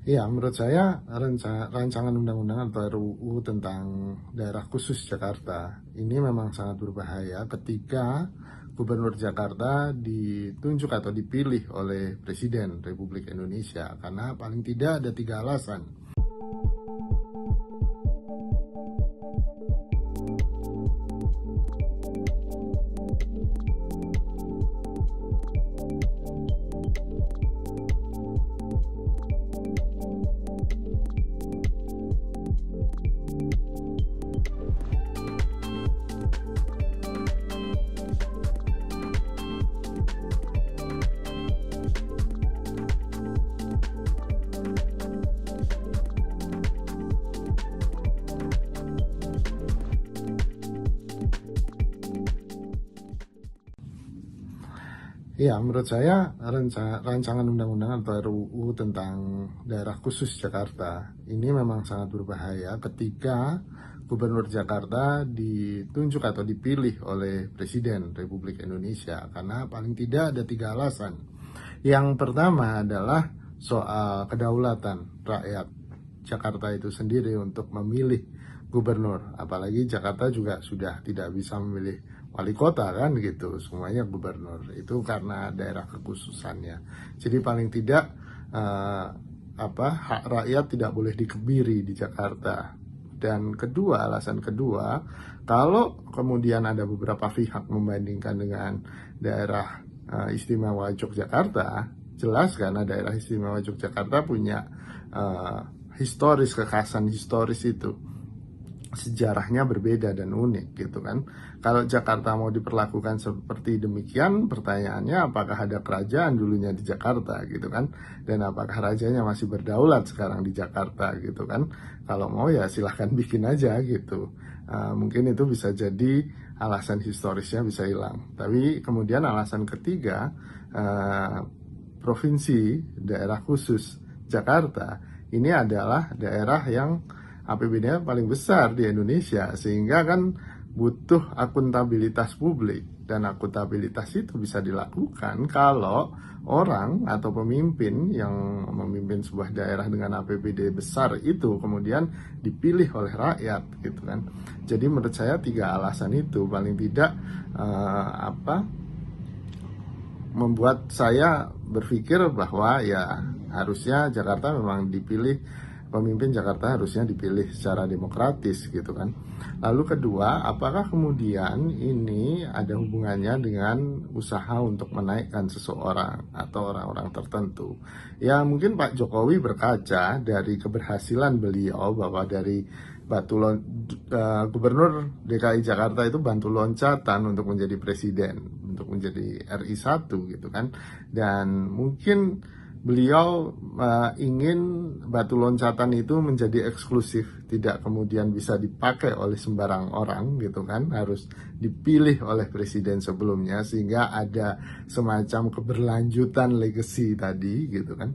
Iya, menurut saya rancangan undang-undang atau RUU tentang daerah khusus Jakarta ini memang sangat berbahaya ketika Gubernur Jakarta ditunjuk atau dipilih oleh Presiden Republik Indonesia, karena paling tidak ada 3 alasan. Iya, menurut saya rancangan undang-undang atau RUU tentang daerah khusus Jakarta ini memang sangat berbahaya ketika Gubernur Jakarta ditunjuk atau dipilih oleh Presiden Republik Indonesia, karena paling tidak ada 3 alasan. Yang pertama adalah soal kedaulatan rakyat Jakarta itu sendiri untuk memilih gubernur, apalagi Jakarta juga sudah tidak bisa memilih wali kota kan gitu, semuanya gubernur, itu karena daerah kekhususannya. Jadi paling tidak hak rakyat tidak boleh dikebiri di Jakarta. Dan kedua, alasan kedua, kalau kemudian ada beberapa pihak membandingkan dengan daerah istimewa Yogyakarta, jelas karena daerah istimewa Yogyakarta punya historis, kekhasan historis itu, sejarahnya berbeda dan unik gitu kan. Kalau Jakarta mau diperlakukan seperti demikian, pertanyaannya apakah ada kerajaan dulunya di Jakarta gitu kan, dan apakah rajanya masih berdaulat sekarang di Jakarta gitu kan. Kalau mau ya silahkan bikin aja gitu. Mungkin itu bisa jadi alasan historisnya bisa hilang. Tapi kemudian alasan ketiga, provinsi daerah khusus Jakarta ini adalah daerah yang APBD-nya paling besar di Indonesia, sehingga kan butuh akuntabilitas publik, dan akuntabilitas itu bisa dilakukan kalau orang atau pemimpin yang memimpin sebuah daerah dengan APBD besar itu kemudian dipilih oleh rakyat gitu kan. Jadi menurut saya 3 alasan itu paling tidak membuat saya berpikir bahwa ya harusnya Jakarta memang dipilih, pemimpin Jakarta harusnya dipilih secara demokratis gitu kan. Lalu kedua, apakah kemudian ini ada hubungannya dengan usaha untuk menaikkan seseorang atau orang-orang tertentu? Ya mungkin Pak Jokowi berkaca dari keberhasilan beliau bahwa dari Gubernur DKI Jakarta itu bantu loncatan untuk menjadi presiden, untuk menjadi RI 1 gitu kan. Dan mungkin beliau ingin batu loncatan itu menjadi eksklusif, tidak kemudian bisa dipakai oleh sembarang orang gitu kan, harus dipilih oleh presiden sebelumnya, sehingga ada semacam keberlanjutan legacy tadi gitu kan,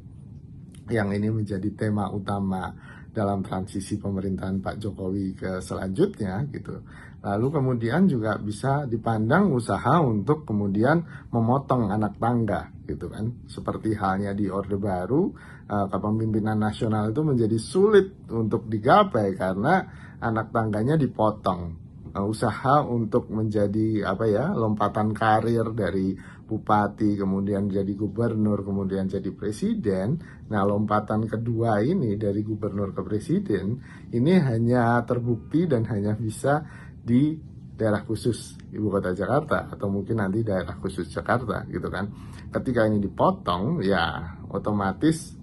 yang ini menjadi tema utama dalam transisi pemerintahan Pak Jokowi ke selanjutnya gitu. Lalu kemudian juga bisa dipandang usaha untuk kemudian memotong anak tangga gitu kan. Seperti halnya di Orde Baru, kepemimpinan nasional itu menjadi sulit untuk digapai karena anak tangganya dipotong. Usaha untuk menjadi lompatan karir dari bupati kemudian jadi gubernur kemudian jadi presiden. Nah, lompatan kedua ini dari gubernur ke presiden ini hanya terbukti dan hanya bisa di daerah khusus ibu kota Jakarta atau mungkin nanti daerah khusus Jakarta gitu kan. Ketika ini dipotong ya otomatis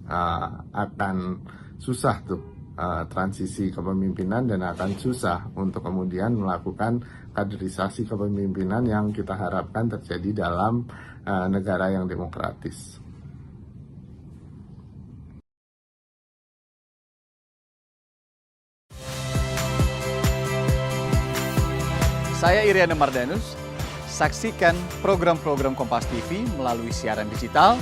akan susah tuh transisi kepemimpinan, dan akan susah untuk kemudian melakukan kaderisasi kepemimpinan yang kita harapkan terjadi dalam negara yang demokratis. Saya Iriana Mardanus. Saksikan program-program Kompas TV melalui siaran digital,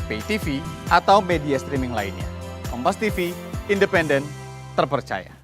pay TV, atau media streaming lainnya. Kompas TV, independen, terpercaya.